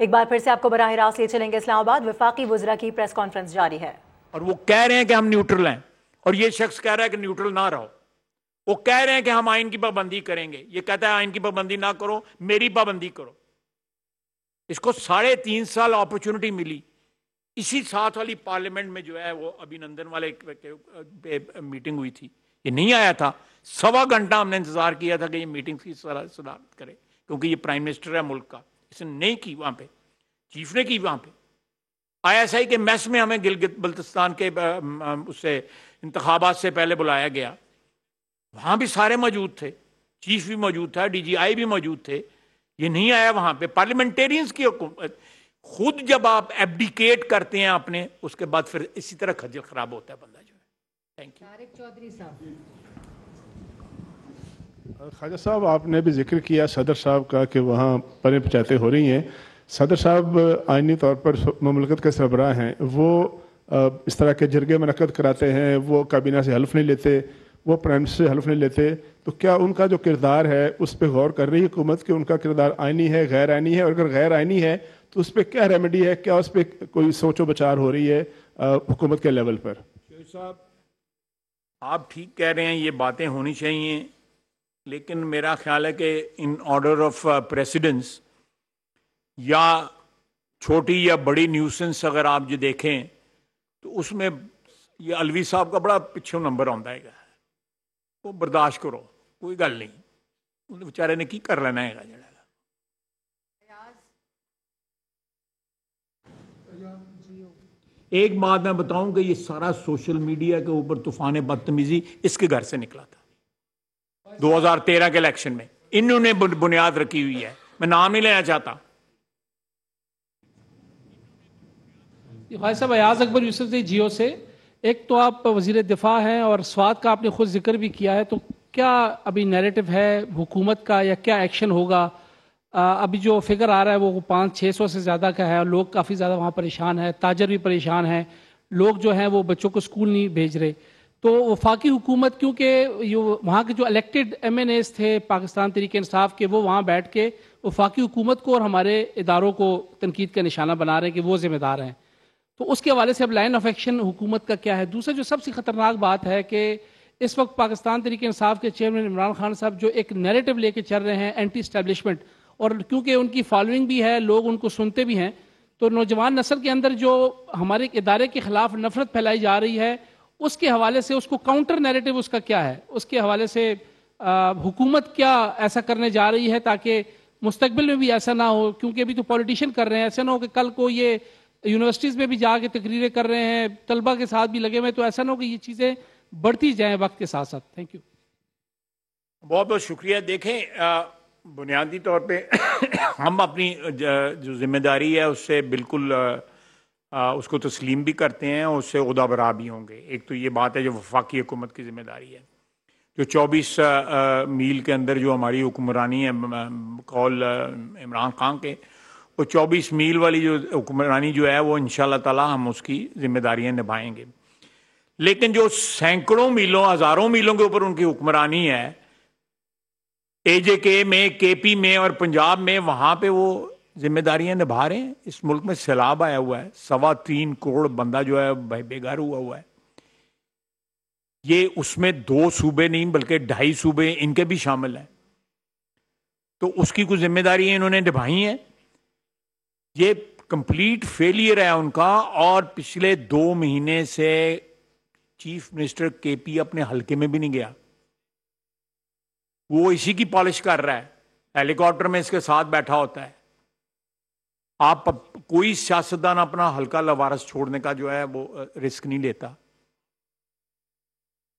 ایک بار پھر سے آپ کو براہ راست لے چلیں گے اسلام آباد. وفاقی وزراء کی پریس کانفرنس جاری ہے اور وہ کہہ رہے ہیں کہ ہم نیوٹرل ہیں، اور یہ شخص کہہ رہا ہے کہ نیوٹرل نہ رہو. وہ کہہ رہے ہیں کہ ہم آئین کی پابندی کریں گے، یہ کہتا ہے آئین کی پابندی نہ کرو، میری پابندی کرو. اس کو 3.5 سال اپرچونٹی ملی. اسی ساتھ والی پارلیمنٹ میں جو ہے وہ ابھی نندن والے میٹنگ ہوئی تھی، یہ نہیں آیا تھا. 1.25 گھنٹہ ہم نے انتظار کیا تھا کہ یہ میٹنگ کی صدارت کرے، کیونکہ یہ پرائم منسٹر ہے ملک کا. اس نے نہیں کی، وہاں پہ چیف نے کی. وہاں پہ ISI کے میس میں ہمیں گلگت بلتستان کے اس سے انتخابات سے پہلے بلایا گیا، وہاں بھی سارے موجود تھے، چیف بھی موجود تھا، DGI بھی موجود تھے. یہ نہیں آیا وہاں پہ. پارلیمنٹیرینز کی حکومت خود جب آپ ایبڈیکیٹ کرتے ہیں اپنے، اس کے بعد پھر اسی طرح خجل خراب ہوتا ہے بندہ جو ہے. Thank you. طارق چودھری صاحب. خواجہ صاحب، آپ نے بھی ذکر کیا صدر صاحب کا کہ وہاں پریں پچایتیں ہو رہی ہیں. صدر صاحب آئینی طور پر مملکت کے سربراہ ہیں، وہ اس طرح کے جرگے منعقد کراتے ہیں، وہ کابینہ سے حلف نہیں لیتے، وہ پرائم منسٹر سے حلف نہیں لیتے. تو کیا ان کا جو کردار ہے اس پہ غور کر رہی ہے حکومت کہ ان کا کردار آئینی ہے غیر آئینی ہے؟ اور اگر غیر آئینی ہے تو اس پہ کیا ریمیڈی ہے؟ کیا اس پہ کوئی سوچ و بچار ہو رہی ہے حکومت کے لیول پر؟ صاحب آپ ٹھیک کہہ رہے ہیں، یہ باتیں ہونی چاہیے، لیکن میرا خیال ہے کہ ان آرڈر آف پریسیڈنس یا چھوٹی یا بڑی نیوسنس اگر آپ جو دیکھیں تو اس میں یہ الوی صاحب کا بڑا پچھو نمبر آتا ہے گا. وہ برداشت کرو، کوئی گل نہیں، انہیں بیچارے نے کی کر لینا ہے گا. ایک بات میں بتاؤں کہ یہ سارا سوشل میڈیا کے اوپر طوفان بدتمیزی اس کے گھر سے نکلا تھا 2013 کے الیکشن میں. انہوں نے بنیاد رکھی ہوئی ہے، میں نام نہیں لینا چاہتا. بھائی صاحب، ایاز اکبر یوسف سے جیو سے. ایک تو آپ وزیر دفاع ہیں اور سوات کا آپ نے خود ذکر بھی کیا ہے، تو کیا ابھی نیریٹو ہے حکومت کا یا کیا ایکشن ہوگا؟ ابھی جو فگر آ رہا ہے وہ 500-600 سے زیادہ کا ہے، اور لوگ کافی زیادہ وہاں پریشان ہیں، تاجر بھی پریشان ہیں، لوگ جو ہیں وہ بچوں کو اسکول نہیں بھیج رہے. تو وفاقی حکومت، کیونکہ وہاں کے جو الیکٹڈ MNAs تھے پاکستان تحریک انصاف کے، وہ وہاں بیٹھ کے وفاقی حکومت کو اور ہمارے اداروں کو تنقید کا نشانہ بنا رہے ہیں کہ وہ ذمہ دار ہیں. تو اس کے حوالے سے اب لائن آف ایکشن حکومت کا کیا ہے؟ دوسرا جو سب سے خطرناک بات ہے کہ اس وقت پاکستان تحریک انصاف کے چیئرمین عمران خان صاحب جو ایک نیریٹو لے کے چل رہے ہیں اینٹی اسٹیبلشمنٹ، اور کیونکہ ان کی فالوئنگ بھی ہے، لوگ ان کو سنتے بھی ہیں، تو نوجوان نسل کے اندر جو ہمارے ادارے کے خلاف نفرت پھیلائی جا رہی ہے، اس کے حوالے سے اس کو کاؤنٹر نیریٹو اس کا کیا ہے؟ اس کے حوالے سے حکومت کیا ایسا کرنے جا رہی ہے تاکہ مستقبل میں بھی ایسا نہ ہو؟ کیونکہ ابھی تو پولیٹیشین کر رہے ہیں، ایسا نہ ہو کہ کل کو یہ یونیورسٹیز میں بھی جا کے تقریریں کر رہے ہیں، طلبہ کے ساتھ بھی لگے ہوئے، تو ایسا نہ ہو کہ یہ چیزیں بڑھتی جائیں وقت کے ساتھ ساتھ. Thank you. بہت بہت شکریہ. دیکھیں، بنیادی طور پہ ہم اپنی جو ذمہ داری ہے اس سے بالکل اس کو تسلیم بھی کرتے ہیں اور اس سے عہدہ برا بھی ہوں گے. ایک تو یہ بات ہے جو وفاقی حکومت کی ذمہ داری ہے، جو 24 میل کے اندر جو ہماری حکمرانی ہے قول عمران خان کے، وہ 24 میل والی جو حکمرانی جو ہے وہ انشاءاللہ تعالی ہم اس کی ذمہ داریاں نبھائیں گے. لیکن جو سینکڑوں میلوں، ہزاروں میلوں کے اوپر ان کی حکمرانی ہے، AJK میں، KP میں اور پنجاب میں، وہاں پہ وہ ذمہ داریاں نبھا رہے ہیں. اس ملک میں سیلاب آیا ہوا ہے، 3.25 کروڑ بندہ جو ہے بے گھر ہوا ہے. یہ اس میں 2 صوبے نہیں بلکہ 2.5 صوبے ان کے بھی شامل ہیں. تو اس کی کچھ ذمہ داری انہوں نے نبھائی ہیں. یہ کمپلیٹ فیلئر ہے ان کا. اور پچھلے 2 مہینے سے چیف منسٹر KP اپنے حلقے میں بھی نہیں گیا. وہ اسی کی پالش کر رہا ہے، ہیلی کاپٹر میں اس کے ساتھ بیٹھا ہوتا ہے. آپ کوئی سیاستدان اپنا حلقہ لوارس چھوڑنے کا جو ہے وہ رسک نہیں لیتا.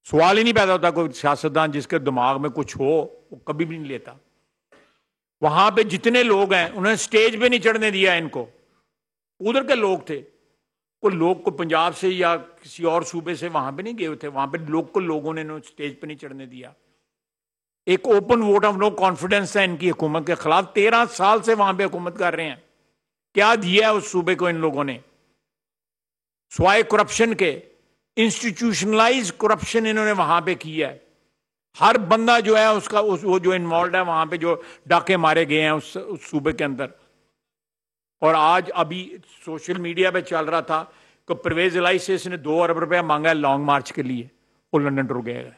سوال ہی نہیں پیدا ہوتا کوئی سیاستدان جس کے دماغ میں کچھ ہو وہ کبھی بھی نہیں لیتا. وہاں پہ جتنے لوگ ہیں انہوں نے سٹیج پہ نہیں چڑھنے دیا ان کو. ادھر کے لوگ تھے، کوئی لوگ کو پنجاب سے یا کسی اور صوبے سے وہاں پہ نہیں گئے تھے، وہاں پہ لوکل لوگوں نے سٹیج پہ نہیں چڑھنے دیا. ایک open vote of no confidence ہے ان کی حکومت کے خلاف. 13 سال سے وہاں پہ حکومت کر رہے ہیں. کیا دیا ہے اس صوبے کو ان لوگوں نے سوائے کرپشن کے؟ انسٹیٹیوشنلائز کرپشن انہوں نے وہاں پہ کیا ہے. ہر بندہ جو ہے اس کا وہ جو انوالوڈ ہے وہاں پہ، جو ڈاکے مارے گئے ہیں اس صوبے کے اندر. اور آج ابھی سوشل میڈیا پہ چل رہا تھا کہ پرویز الہی سے اس نے 2 ارب روپیہ مانگا ہے لانگ مارچ کے لیے، وہ لندن ٹور گیا ہے.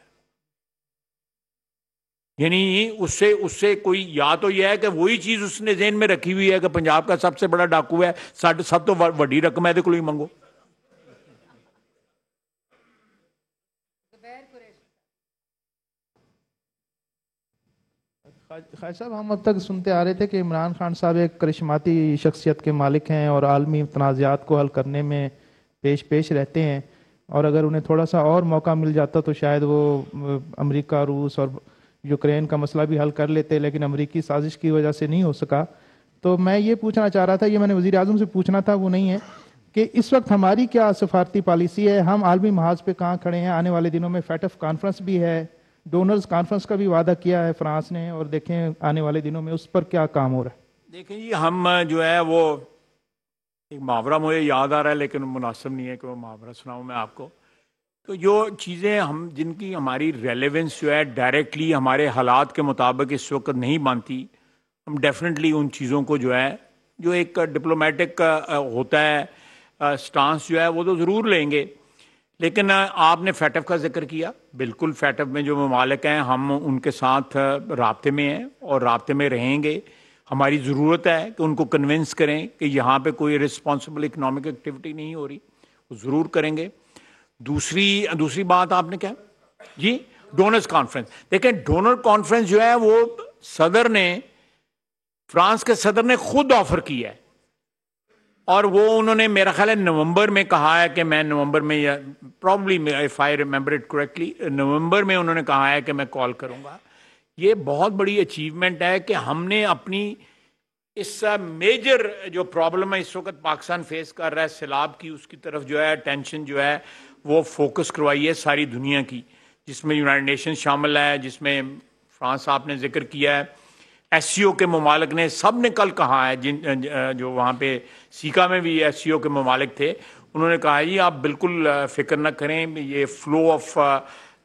یعنی اس سے کوئی یا تو یہ ہے کہ وہی چیز اس نے ذہن میں رکھی ہوئی ہے کہ پنجاب کا سب سے بڑا ڈاکو ہے، سب تو وڈی رقم ہے دے کوئی منگو. خواجہ صاحب، ہم اب تک سنتے آ رہے تھے کہ عمران خان صاحب ایک کرشماتی شخصیت کے مالک ہیں اور عالمی تنازعات کو حل کرنے میں پیش رہتے ہیں، اور اگر انہیں تھوڑا سا اور موقع مل جاتا تو شاید وہ امریکہ، روس اور یوکرین کا مسئلہ بھی حل کر لیتے، لیکن امریکی سازش کی وجہ سے نہیں ہو سکا. تو میں یہ پوچھنا چاہ رہا تھا، یہ میں نے وزیر اعظم سے پوچھنا تھا، وہ نہیں ہے، کہ اس وقت ہماری کیا سفارتی پالیسی ہے، ہم عالمی محاذ پہ کہاں کھڑے ہیں. آنے والے دنوں میں FATF کانفرنس بھی ہے، ڈونرز کانفرنس کا بھی وعدہ کیا ہے فرانس نے، اور دیکھیں آنے والے دنوں میں اس پر کیا کام ہو رہا ہے. دیکھیں جی، ہم جو ہے وہ ایک محاورہ مجھے یاد آ رہا ہے لیکن مناسب نہیں ہے کہ وہ محاورہ سناؤں میں آپ کو. تو جو چیزیں ہم جن کی ہماری ریلیونس جو ہے ڈائریکٹلی ہمارے حالات کے مطابق اس وقت نہیں مانتی، ہم ڈیفینیٹلی ان چیزوں کو جو ہے جو ایک ڈپلومیٹک ہوتا ہے سٹانس جو ہے وہ تو ضرور لیں گے. لیکن آپ نے FATF کا ذکر کیا، بالکل FATF میں جو ممالک ہیں ہم ان کے ساتھ رابطے میں ہیں اور رابطے میں رہیں گے. ہماری ضرورت ہے کہ ان کو کنونس کریں کہ یہاں پہ کوئی رسپانسبل اکنامک ایکٹیویٹی نہیں ہو رہی، وہ ضرور کریں گے. دوسری بات آپ نے کیا جی، ڈونرز کانفرنس. دیکھیں ڈونر کانفرنس جو ہے وہ فرانس کے صدر نے خود آفر کیا ہے، اور وہ انہوں نے میرا خیال ہے نومبر میں کہا ہے کہ میں نومبر میں، یا probably if I remember it correctly, نومبر میں انہوں نے کہا ہے کہ میں کال کروں گا. یہ بہت بڑی اچیومنٹ ہے کہ ہم نے اپنی اس میجر جو پرابلم ہے اس وقت پاکستان فیس کر رہا ہے سیلاب کی، اس کی طرف جو ہے اٹینشن جو ہے وہ فوکس کروائی ہے ساری دنیا کی، جس میں یونائٹڈ نیشن شامل ہے، جس میں فرانس آپ نے ذکر کیا ہے، SCO کے ممالک نے سب نے کل کہا ہے، جو وہاں پہ سیکا میں بھی SCO کے ممالک تھے، انہوں نے کہا جی آپ بالکل فکر نہ کریں، یہ فلو آف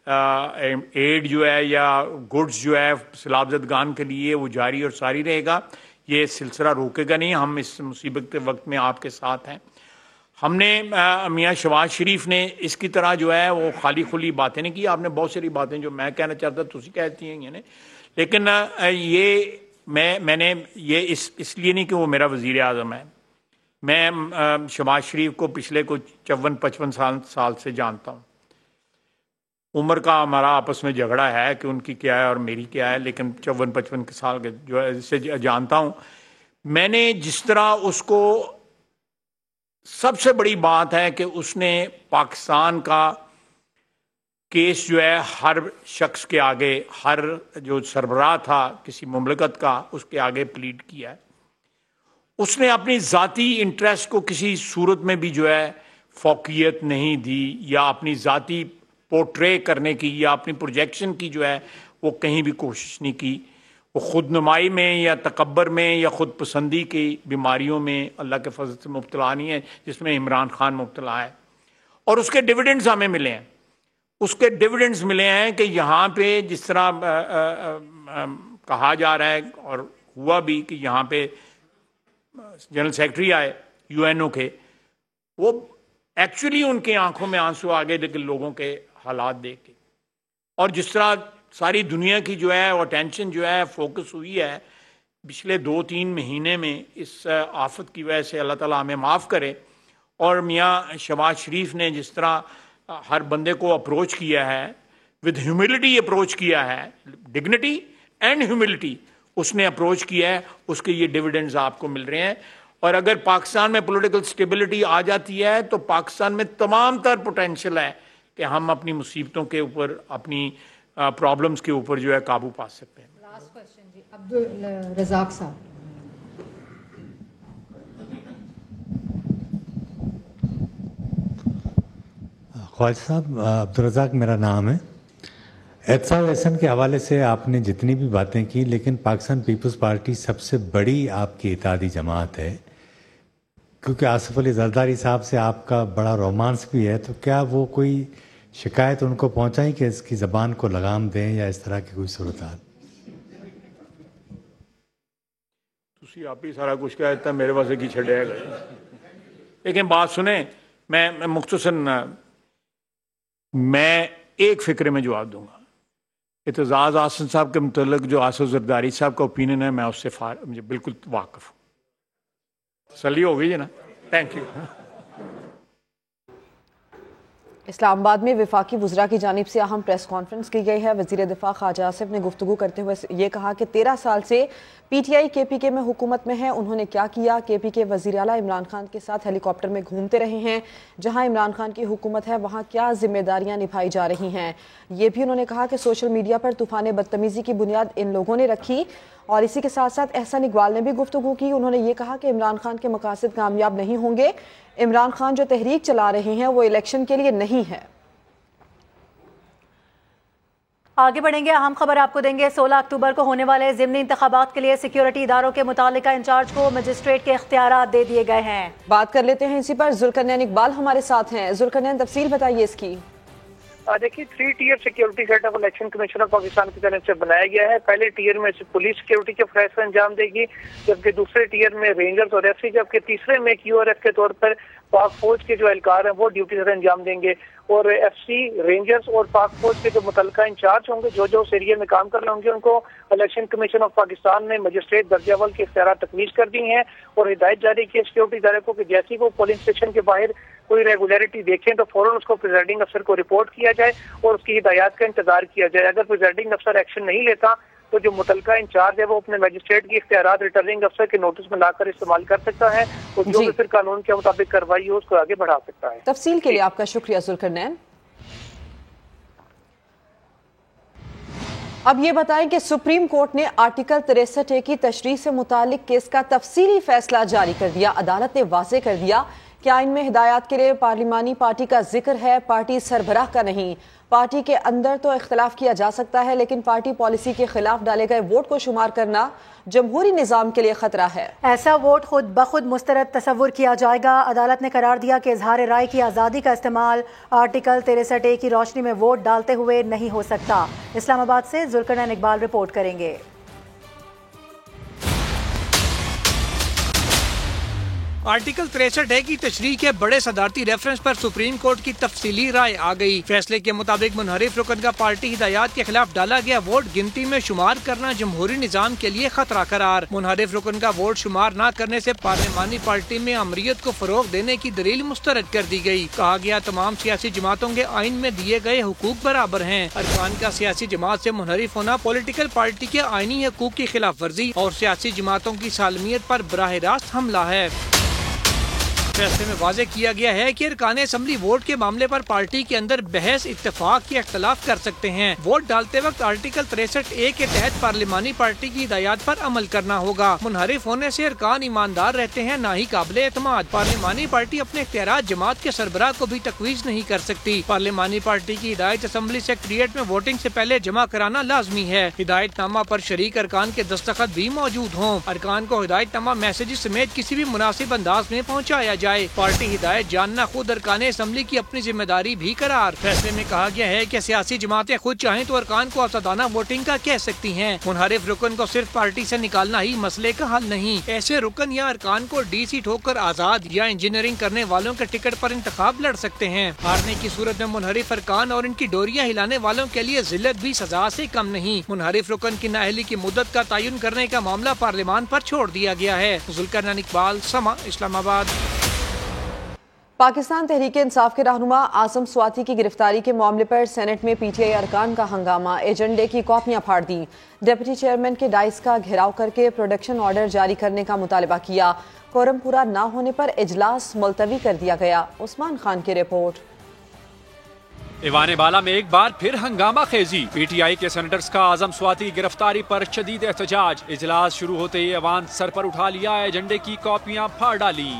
ایڈ جو ہے یا گڈز جو ہے سیلاب زدگان کے لیے وہ جاری اور ساری رہے گا، یہ سلسلہ روکے گا نہیں. ہم اس مصیبت کے وقت میں آپ کے ساتھ ہیں. ہم نے میاں شہباز شریف نے اس کی طرح جو ہے وہ خالی خلی باتیں نہیں کی. آپ نے بہت ساری باتیں جو میں کہنا چاہتا تو اسی کہتی ہیں یعنی، لیکن یہ میں نے یہ اس لیے نہیں کہ وہ میرا وزیر اعظم ہے. میں شہباز شریف کو پچھلے کچھ 54-55 سال سے جانتا ہوں. عمر کا ہمارا آپس میں جھگڑا ہے کہ ان کی کیا ہے اور میری کیا ہے، لیکن 54-55 سال کے جو ہے سے جانتا ہوں. میں نے جس طرح اس کو، سب سے بڑی بات ہے کہ اس نے پاکستان کا کیس جو ہے ہر شخص کے آگے، ہر جو سربراہ تھا کسی مملکت کا اس کے آگے پلیڈ کیا ہے. اس نے اپنی ذاتی انٹرسٹ کو کسی صورت میں بھی جو ہے فوقیت نہیں دی، یا اپنی ذاتی پورٹرے کرنے کی یا اپنی پروجیکشن کی جو ہے وہ کہیں بھی کوشش نہیں کی. وہ خود نمائی میں یا تکبر میں یا خود پسندی کی بیماریوں میں اللہ کے فضل سے مبتلا نہیں ہے، جس میں عمران خان مبتلا ہے. اور اس کے ڈیویڈنڈز ہمیں ملے ہیں، اس کے ڈیویڈنڈز ملے ہیں کہ یہاں پہ جس طرح کہا جا رہا ہے اور ہوا بھی کہ یہاں پہ جنرل سیکرٹری آئے UNO کے، وہ ایکچولی ان کی آنکھوں میں آنسو آ گئے لیکن لوگوں کے حالات دیکھ کے، اور جس طرح ساری دنیا کی جو ہے وہ اٹینشن جو ہے فوکس ہوئی ہے پچھلے 2-3 مہینے میں اس آفت کی وجہ سے، اللہ تعالیٰ ہمیں معاف کرے. اور میاں شہباز شریف نے جس طرح ہر بندے کو اپروچ کیا ہے، ود ہیوملٹی اپروچ کیا ہے، ڈگنیٹی اینڈ ہیوملٹی اس نے اپروچ کیا ہے، اس کے یہ ڈیویڈنڈز آپ کو مل رہے ہیں. اور اگر پاکستان میں پولیٹیکل سٹیبلٹی آ جاتی ہے تو پاکستان میں تمام تر پوٹینشل ہے کہ ہم اپنی مصیبتوں کے اوپر، اپنی پرابلمز کے اوپر جو ہے قابو پا سکتے ہیں. لاسٹ کوسچن جی، عبدالرزاق صاحب. خواجہ صاحب، عبدالرزاق میرا نام ہے. احتساب احسن کے حوالے سے آپ نے جتنی بھی باتیں کی، لیکن پاکستان پیپلز پارٹی سب سے بڑی آپ کی اتحادی جماعت ہے، کیونکہ آصف علی زرداری صاحب سے آپ کا بڑا رومانس بھی ہے. تو کیا وہ کوئی شکایت ان کو پہنچائیں کہ اس کی زبان کو لگام دیں یا اس طرح کی کوئی صورتحال؟ ਤੁਸੀਂ ਆਪ ਹੀ ਸਾਰਾ ਕੁਝ ਕਹਿ ਦਿੱਤਾ, ਮੇਰੇ ਵਾਸਤੇ ਕੀ ਛੱਡਿਆ ਗया। लेकिन बात सुने, मैं मुख्तसरन मैं एक फिक्रे में जवाब दूंगा। इत्तेज़ाज़ आसन साहब के मुतल्लिक़ जो आसिफ ज़रदारी साहब का ओपिनियन है, मैं उससे मुझे बिल्कुल वाकिफ़ हूँ। तसल्ली हो गई है ना? Thank you. इस्लामाबाद में वफाकी वज़रा की जानिब से अहम प्रेस कॉन्फ्रेंस की गई है। वज़ीर दिफा ख्वाजा आसिफ ने गुफ्तगू करते हुए ये कहा कि 13 साल से PTI KPK में हुकूमत में है, उन्होंने क्या किया। KPK वज़ीर आला इमरान खान के साथ हेलीकॉप्टर में घूमते रहे हैं, जहां इमरान खान की हुकूमत है वहां क्या जिम्मेदारियां निभाई जा रही हैं। ये भी उन्होंने कहा कि सोशल मीडिया पर तूफ़ान बदतमीज़ी की बुनियाद इन लोगों ने रखी। और इसी के साथ साथ एहसन इकबाल ने भी गुफ्तगू की। उन्होंने ये कहा कि इमरान खान के मकासद कामयाब नहीं होंगे। इमरान खान जो तहरीक चला रहे हैं वो इलेक्शन के लिए नहीं है। आगे बढ़ेंगे, अहम खबर आपको देंगे। 16 अक्टूबर को होने वाले ज़िमनी इंतखाबात के लिए सिक्योरिटी इदारों के मुतालिका इंचार्ज को मजिस्ट्रेट के इख्तियारात दे दिए गए हैं। बात कर लेते हैं इसी पर, जुल्करनैन इकबाल हमारे साथ हैं। जुल्करनैन, तफसील बताइए इसकी। देखिए, 3 tier security setup election commission of Pakistan की तरफ से बनाया गया है। पहले टियर में पुलिस सिक्योरिटी के फैसले अंजाम देगी, जबकि दूसरे टियर में रेंजर्स और एफसी, जबकि तीसरे में QRF के तौर पर पाक फौज के जो एहलकार हैं वो ड्यूटी से अंजाम देंगे। और एफसी, रेंजर्स और पाक फौज के जो मुतल्लिका इंचार्ज होंगे, जो उस एरिया में काम कर रहे होंगे, उनको इलेक्शन कमीशन ऑफ पाकिस्तान ने मजिस्ट्रेट दर्जा अव्वल के इख्तियार तकवीज़ कर दी हैं और हिदायत जारी की सिक्योरिटी इदारे को कि जैसे ही वो पोलिंग स्टेशन के बाहर कोई रेगुलरिटी देखें तो फौरन उसको प्रिजाइडिंग अफसर को रिपोर्ट किया जाए और उसकी हिदायत का इंतजार किया जाए। अगर प्रिजाइडिंग अफसर एक्शन नहीं लेता तो जो मुतल्लिका इंचार्ज है वो अपने मजिस्ट्रेट की इख्तियारात रिटर्निंग अफसर के नोटिस में लाकर इस्तेमाल कर सकता है और जो भी फिर कानून के मुताबिक कार्रवाई हो उसको आगे बढ़ा सकता है। तफसील के लिए आपका शुक्रिया जुल्करनैन। अब ये बताएं कि सुप्रीम कोर्ट ने आर्टिकल 63A की तशरीह से मुतालिक केस का तफसीली फैसला जारी कर दिया। अदालत ने वाज़ेह कर दिया कि आइन में हिदायत के लिए पार्लिमानी पार्टी का जिक्र है, पार्टी सरबराह का नहीं। पार्टी के अंदर तो इख्तलाफ किया जा सकता है, लेकिन पार्टी पॉलिसी के खिलाफ डाले गए वोट को शुमार करना जमहूरी निज़ाम के लिए खतरा है। ऐसा वोट खुद बखुद मुस्तरद तस्वुर किया जाएगा। अदालत ने करार दिया कि इजहार राय की आज़ादी का इस्तेमाल आर्टिकल 63A की रोशनी में वोट डालते हुए नहीं हो सकता। इस्लामाबाद से जुल्करनैन इकबाल रिपोर्ट करेंगे। आर्टिकल 63A की तशरीह के बड़े सदारती रेफरेंस पर सुप्रीम कोर्ट की तफसीली राय आ गई। फैसले के मुताबिक मुनहरिफ रुकन का पार्टी हिदायत के खिलाफ डाला गया वोट गिनती में शुमार करना जमहूरी निज़ाम के लिए खतरा करार। मुनहरिफ रुकन का वोट शुमार न करने से पार्लिमानी पार्टी में अमरीयत को फरोग देने की दलील मुस्तरद कर दी गई। कहा गया तमाम सियासी जमातों के आइन में दिए गए हुकूक बराबर हैं। अरकान का सियासी जमात से मुनहरिफ होना पॉलिटिकल पार्टी के आइनी हुकूक की खिलाफ वर्जी और सियासी जमातों की सालमियत पर बराह रास्त हमला है। फैसले में वाज़ेह किया गया है कि अरकान असम्बली वोट के मामले पर पार्टी के अंदर बहस इत्तेफाक या इख्तलाफ कर सकते हैं। वोट डालते वक्त आर्टिकल 63A के तहत पार्लिमानी पार्टी की हिदायत पर अमल करना होगा। मुनहरिफ होने से अरकान ईमानदार रहते हैं, ना ही काबिले एतमाद। पार्लिमानी पार्टी अपने इख्तियारात जमात के सरबराह को भी तकवीज़ नहीं कर सकती। पार्लिमानी पार्टी की हिदायत असम्बली सेक्रेटेरिएट में वोटिंग से पहले जमा कराना लाजमी है। हिदायतनामा पर शरीक अरकान के दस्तखत भी मौजूद हों। अरकान को हिदायतनामा मैसेज समेत किसी भी मुनासिब अंदाज में पहुँचाया जाए। पार्टी हिदायत जानना खुद अरकान असम्बली की अपनी जिम्मेदारी भी करार। फैसले में कहा गया है कि सियासी जमातें खुद चाहें तो अरकान को आजादाना वोटिंग का कह सकती हैं। मुनहरिफ रुकन को सिर्फ पार्टी से निकालना ही मसले का हल नहीं। ऐसे रुकन या अरकान को DC ठोकर आजाद या इंजीनियरिंग करने वालों के टिकट पर इंतखाब लड़ सकते हैं। हारने की सूरत में मुनहरिफ अरकान और इनकी डोरियां हिलाने वालों के लिए जिल्लत भी सजा से कम नहीं। मुनहरिफ रुकन की नाअहली की मुद्दत का तयन करने का मामला पार्लियामान पर छोड़ दिया गया है। जुल्करनैन इकबाल, समा, इस्लामाबाद। पाकिस्तान तहरीक इंसाफ के रहनुमा आजम स्वाति की गिरफ्तारी के मामले पर सेनेट में PTI अरकान का हंगामा। एजेंडे की कॉपियां फाड़ दी। डिप्टी चेयरमैन के डाइस का घेराव करके प्रोडक्शन ऑर्डर जारी करने का मुतालबा किया। कोरम पूरा न होने पर इजलास मुलतवी कर दिया गया। उस्मान खान की रिपोर्ट। ईवान बाला में एक बार फिर हंगामा खेजी। PTI के सेनेटर्स का आजम स्वाति की गिरफ्तारी पर शदीद एहतजाज। इजलास शुरू होते ही ऐवान सर पर उठा लिया, एजेंडे की कॉपियां फाड़ डाली।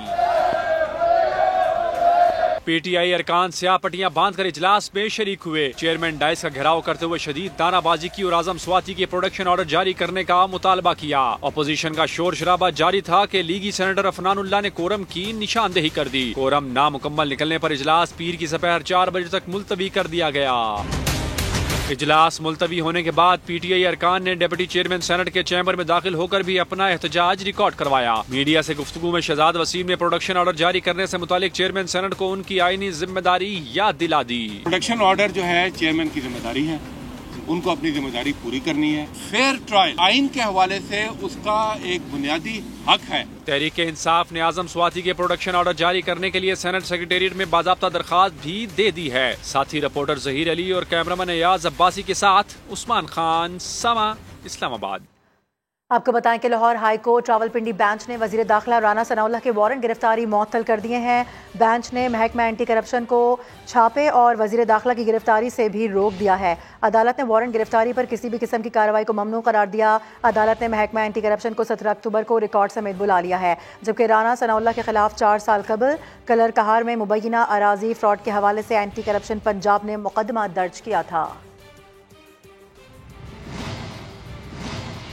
PTI अरकान स्याह पट्टियां बांध कर इजलास में शरीक हुए। चेयरमैन डाइस का घेराव करते हुए शदीद नाराबाजी की और आजम स्वाति के प्रोडक्शन ऑर्डर जारी करने का मुतालबा किया। अपोजिशन का शोर शराबा जारी था कि लीगी सेनेटर अफनानुल्लाह ने कोरम की निशानदेही कर दी। कोरम नामुकम्मल निकलने पर इजलास पीर की दोपहर 4 बजे तक मुलतवी कर दिया गया। इजलास मुलतवी होने के बाद PTI अरकान ने डिप्टी चेयरमैन सेनेट के चैम्बर में दाखिल होकर भी अपना एहतजाज रिकॉर्ड करवाया। मीडिया से गुफ्तगू में शहजाद वसीम ने प्रोडक्शन ऑर्डर जारी करने से मुतालिक चेयरमैन सेनेट को उनकी आईनी जिम्मेदारी याद दिला दी। प्रोडक्शन ऑर्डर जो है चेयरमैन की जिम्मेदारी है, उनको अपनी जिम्मेदारी पूरी करनी है। फेयर ट्रायल आइन के हवाले से उसका एक बुनियादी हक है। तहरीक इंसाफ ने आजम स्वाति के प्रोडक्शन ऑर्डर जारी करने के लिए सेनेट सेक्रेटेरिएट में बाज़ाब्ता दरख्वास्त भी दे दी है। साथ ही रिपोर्टर जहीर अली और कैमरामैन एयाज अब्बासी के साथ उस्मान खान, समा, इस्लामाबाद। आपको बताएं कि Lahore high court Rawalpindi bench ने वजीर दाखिला राना सनाउल्लाह के वारंट गिरफ्तारी मुअत्तल कर दिए हैं। बेंच ने महकमा एंटी करप्शन को छापे और वजीर दाखिला की गिरफ्तारी से भी रोक दिया है। अदालत ने वारंट गिरफ्तारी पर किसी भी किस्म की कार्रवाई को ममनू करार दिया। अदालत ने महकमा एंटी करप्शन को 17 अक्टूबर को रिकॉर्ड समेत बुला लिया है, जबकि राना सनाउल्लाह के खिलाफ 4 साल कबल कलर कहार में मुबैना अराजी फ्रॉड के हवाले से एंटी करप्शन पंजाब ने मुकदमा दर्ज किया था।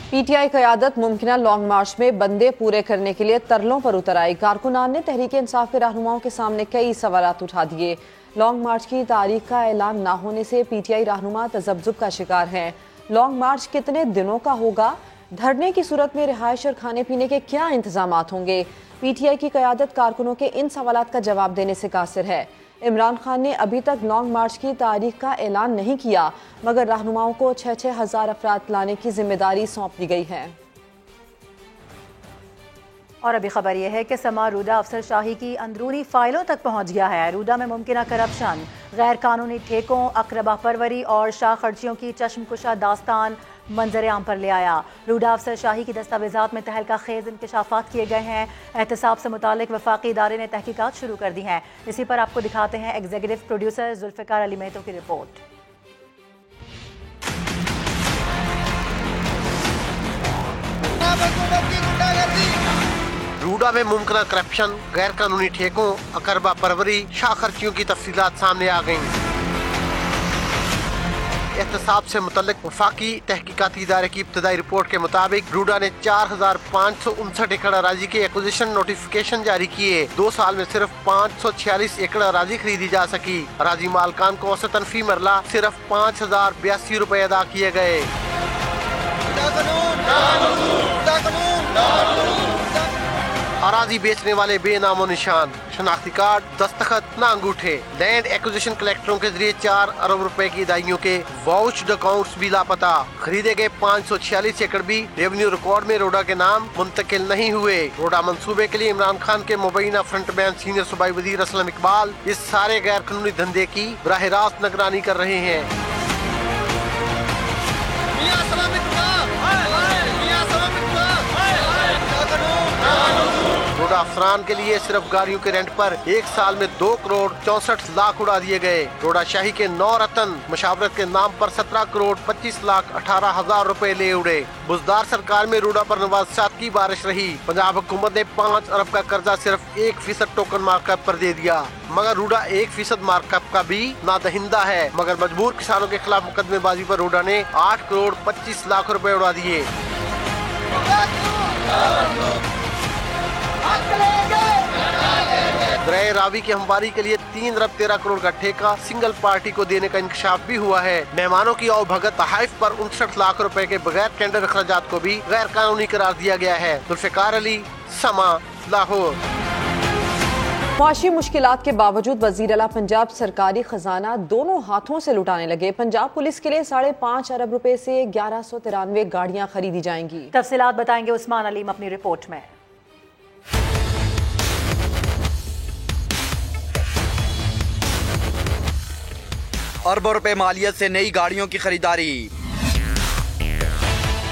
PTI क़यादत मुमकिना लॉन्ग मार्च में बंदे पूरे करने के लिए तरलों पर उतर आई। कारकुनान ने तहरीक इंसाफ के रहनुमाओं के सामने कई सवालात उठा दिए। लॉन्ग मार्च की तारीख का ऐलान ना होने से PTI रहनुमा तजब्जुब का शिकार हैं। लॉन्ग मार्च कितने दिनों का होगा? धरने की सूरत में रिहाइश और खाने पीने के क्या इंतजामात होंगे? PTI की क़यादत कारकुनों के इन सवालात का जवाब देने से कासिर है। इमरान खान ने अभी तक लॉन्ग मार्च की तारीख का ऐलान नहीं किया, मगर रहनुमाओं को 6-6 हज़ार अफराद लाने की जिम्मेदारी सौंप दी गई है। और अभी खबर यह है कि समा रूडा अफसरशाही की अंदरूनी फाइलों तक पहुंच गया है। रूडा में मुमकिना करप्शन, गैर कानूनी ठेकों, अकरबा परवरी और शाह खर्चियों की चश्मकुशा दास्तान मंजर आम पर ले आया। रूडा अफसरशाही की दस्तावेजात में तहलका खेज इंकशाफात किए गए हैं। एहतसाब से मुतालिक वफाकी इदारे ने तहकीकात शुरू कर दी हैं। इसी पर आपको दिखाते हैं एग्जीक्यूटिव प्रोड्यूसर जुल्फिकार अली मेहतो की रिपोर्ट। रूडा में मुमकिन करप्शन, गैर कानूनी ठेकों, अकरबा परवरी, शाह खर्चियों की तफसीलात सामने आ गईं। एहतसाब से मुतल्लिक वफाकी तहकीकाती इदारे की इब्तदाई रिपोर्ट के मुताबिक रूडा ने 4559 एकड़ अराजी के एक्विजिशन नोटिफिकेशन जारी किए। 2 साल में सिर्फ 546 एकड़ अराजी खरीदी जा सकी। अराजी मालकान को औसतन फी मरला सिर्फ 5082 रुपए अदा किए गए। अराजी बेचने वाले बेनामो निशान, शनाख्ती कार्ड, दस्तखत न अंगूठे। लैंड एक्विजिशन कलेक्टरों के जरिए 4 अरब रुपए की अदाइयों के वाउच्ड अकाउंट्स भी लापता। खरीदे गए 546 एकड़ भी रेवेन्यू रिकॉर्ड में रोडा के नाम मुंतकिल नहीं हुए। रोडा मंसूबे के लिए इमरान खान के मुबैना फ्रंटमैन सीनियर सूबाई वजीर असलम इकबाल इस सारे गैर कानूनी धंधे की बराह रास्त निगरानी कर रहे हैं। रोडा अफसरान के लिए सिर्फ गाड़ियों के रेंट पर 1 साल में 2 करोड़ 64 लाख उड़ा दिए गए। रोडा शाही के 9 रतन मशावरत के नाम पर 17 करोड़ 25 लाख 18 हजार रुपए ले उड़े। बुजदार सरकार में रोडा पर नवाज़ात की बारिश रही। पंजाब हुकूमत ने 5 अरब का कर्जा सिर्फ 1% टोकन मार्कअप पर दे दिया, मगर रोडा 1% मार्कअप का भी ना दहिंदा है। मगर मजबूर किसानों के खिलाफ मुकदमेबाजी पर रोडा ने 8 करोड़ 25 लाख रुपए उड़ा दिए। दरिया रावी की हमवारी के लिए 3 अरब 13 करोड़ का ठेका सिंगल पार्टी को देने का इंकशाफ भी हुआ है। मेहमानों की आवभगत तहाइफ पर 59 लाख रुपए के बगैर टेंडर अखराजात को भी गैर कानूनी करार दिया गया है। जुल्फिकार अली, समा, लाहौर। मुआशी मुश्किलात के बावजूद वजीर आला पंजाब सरकारी खजाना दोनों हाथों से लुटाने लगे। पंजाब पुलिस के लिए 5.5 अरब रुपए से 1193 गाड़ियां खरीदी जाएंगी। तफसीलात बताएंगे उस्मान अलीम अपनी रिपोर्ट में। अरबों रुपए मालियत से नई गाड़ियों की खरीदारी।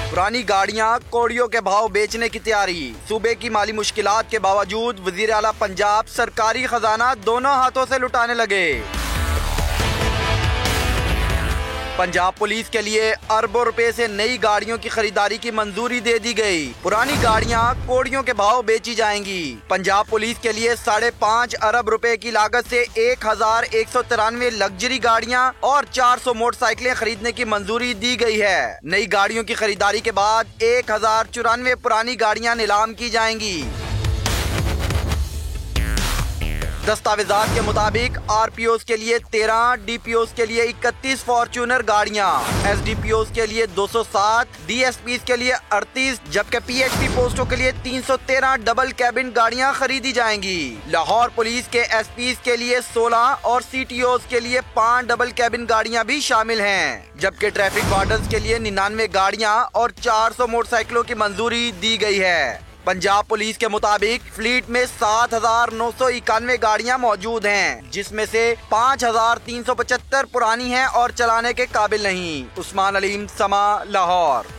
पुरानी गाड़ियां कोड़ियों के भाव बेचने की तैयारी। सूबे की माली मुश्किलात के बावजूद वजीर आला पंजाब सरकारी खजाना दोनों हाथों से लुटाने लगे। पंजाब पुलिस के लिए अरबों रुपए से नई गाड़ियों की खरीदारी की मंजूरी दे दी गई। पुरानी गाड़ियां कोड़ियों के भाव बेची जाएंगी। पंजाब पुलिस के लिए 5.5 अरब रुपए की लागत से 1193 लग्जरी गाड़ियां और 400 मोटरसाइकिलें खरीदने की मंजूरी दी गई है। नई गाड़ियों की खरीदारी के बाद 1094 पुरानी गाड़ियां नीलाम की जाएंगी। दस्तावेजात के मुताबिक RPOs के लिए 13, DPOs के लिए 31 फॉर्च्यूनर गाड़ियाँ, SDPOs के लिए 207, DSPs के लिए 38, जबकि PHP पोस्टों के लिए 313 डबल कैबिन गाड़ियाँ खरीदी जाएंगी। लाहौर पुलिस के SPs के लिए 16 और CTOs के लिए 5 डबल कैबिन गाड़ियाँ भी शामिल हैं, जबकि ट्रैफिक वार्डन्स के लिए 99 गाड़ियाँ और 400 मोटरसाइकिलों की मंजूरी दी गई है। पंजाब पुलिस के मुताबिक फ्लीट में 7,991 गाड़ियां मौजूद हैं, जिसमें से 5,375 पुरानी हैं और चलाने के काबिल नहीं। उस्मान अलीम, समा, लाहौर।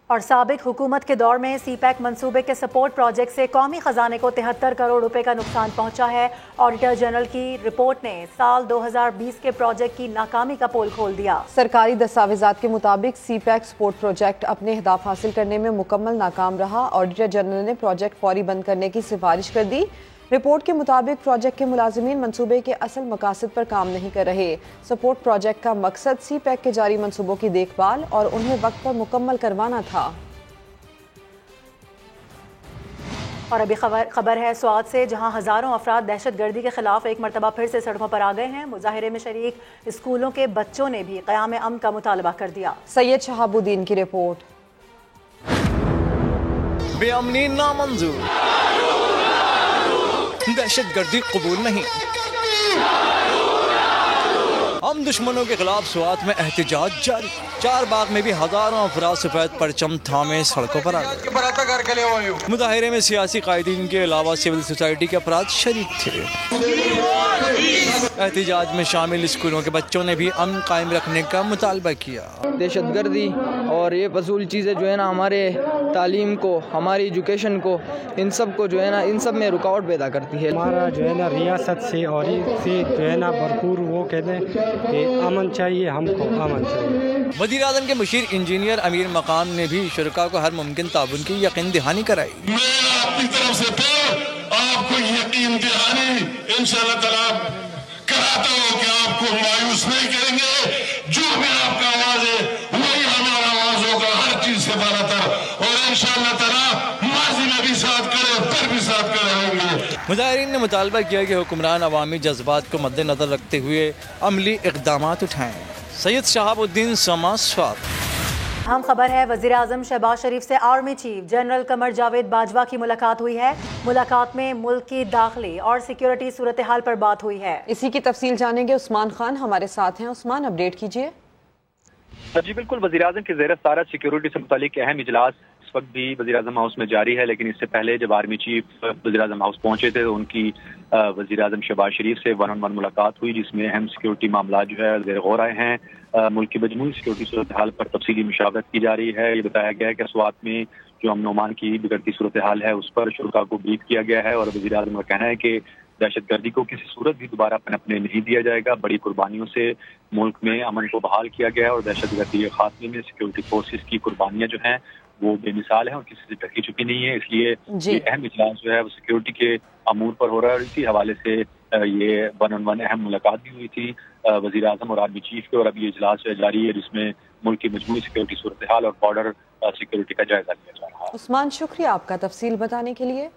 और साबिक हुकूमत के दौर में CPEC मंसूबे के सपोर्ट प्रोजेक्ट से कौमी खजाने को 73 करोड़ रुपए का नुकसान पहुंचा है। ऑडिटर जनरल की रिपोर्ट ने साल 2020 के प्रोजेक्ट की नाकामी का पोल खोल दिया। सरकारी दस्तावेजात के मुताबिक CPEC सपोर्ट प्रोजेक्ट अपने अहदाफ हासिल करने में मुकम्मल नाकाम रहा। ऑडिटर जनरल ने प्रोजेक्ट फौरी बंद करने की सिफारिश कर दी। रिपोर्ट के मुताबिक प्रोजेक्ट के मुलाजिमीन मंसूबे के असल मकासद पर काम नहीं कर रहे। सपोर्ट प्रोजेक्ट का मकसद CPEC के जारी मंसूबों की देखभाल और उन्हें वक्त पर मुकम्मल करवाना था। और अभी खबर है स्वात से, जहां हजारों अफराद दहशत गर्दी के खिलाफ एक मरतबा फिर से सड़कों पर आ गए हैं। मुजाहिरे में शरीक स्कूलों के बच्चों ने भी क़याम अमन का मुतालबा कर दिया। सैयद शहाबुद्दीन की रिपोर्ट। बेअमनी नामंजूर, दहशत गर्दी कबूल नहीं। हम दुश्मनों के खिलाफ स्वात में एहतजाज जारी। चार बाग में भी हजारों अफराद सफेद परचम थामे सड़कों पर आ गए। मुजाहिरे में सियासी कायदीन के अलावा सिविल सोसाइटी के अफराद शरीक थे। एहतजाज में शामिल स्कूलों के बच्चों ने भी अमन कायम रखने का मुतालबा किया। दहशत गर्दी और ये फजूल चीज़ें जो है ना हमारे तालीम को, हमारी एजुकेशन को, इन सब को जो है ना, इन सब में रुकावट पैदा करती है। हमारा जो है ना रियासत से और इससे जो है ना भरपूर वो कहते हैं कि अमन चाहिए, हमको अमन चाहिए। वज़ीर आज़म के मुशीर इंजीनियर अमीर मकाम ने भी शुरका को हर मुमकिन ताउन की यकीन दहानी कराई। मैं अपनी तरफ से तो आपको यकीन दहानी इंशाअल्लाह ताला कराता हूँ कि आपको मायूस नहीं करेंगे। जो भी आपका आवाज है वही हमारा आवाज होगा, हर चीज से बरातर, और इंशाअल्लाह ताला माजी में भी साथ करे, फिर भी साथ करे होंगे। मुजाहिरीन ने मुतालबा किया कि हुक्मरान अवामी जज्बात को मद्देनजर रखते हुए अमली इक़दाम उठाएं। सैयद शहाबुद्दीन, समा, स्वात। अहम खबर है, वज़ीर आज़म शहबाज शरीफ से army chief general Qamar Javed Bajwa की मुलाकात हुई है। मुलाकात में मुल्क की दाखिली और सिक्योरिटी सूरत हाल पर बात हुई है। इसी की तफसील जानेंगे। उस्मान खान हमारे साथ हैं। उस्मान, अपडेट कीजिए। जी बिल्कुल, वज़ीर आज़म के ज़ेर सदारत सिक्योरिटी से मुतालिक अहम इजलास इस वक्त भी वज़ीर आज़म हाउस में जारी है, लेकिन इससे पहले जब आर्मी चीफ वज़ीर आज़म हाउस पहुंचे थे तो उनकी वज़ीर आज़म शहबाज शरीफ से 1-on-1 मुलाकात हुई, जिसमें अहम सिक्योरिटी मामला जो है ज़ेर गौर आए हैं। मुल्क की मजमूई सिक्योरिटी सूरत हाल पर तफसीली मुशावरत की जा रही है। ये बताया गया है कि स्वात में जो अमन ओमान की बिगड़ती सूरत हाल है उस पर शुरका को ब्रीफ किया गया है, और वज़ीर आज़म का कहना है कि दहशत गर्दी को किसी सूरत भी दोबारा पनपने नहीं दिया जाएगा। बड़ी कुर्बानियों से मुल्क में अमन को बहाल किया गया है और दहशत गर्दी के खात्मे में सिक्योरिटी फोर्सेस की कुर्बानियां जो हैं वो बेमिसाल है और किसी से ढकी चुकी नहीं है। इसलिए ये अहम इजलास जो है वो सिक्योरिटी के अमूर पर हो रहा है, और इसी हवाले से ये 1-on-1 अहम मुलाकात भी हुई थी वज़ीर आज़म और आर्मी चीफ के, और अब ये इजलास जारी है जिसमें मुल्क की मजमूई सिक्योरिटी सूरत हाल और बॉर्डर सिक्योरिटी का जायजा लिया जा रहा है। उस्मान, शुक्रिया आपका तफसील बताने के लिए।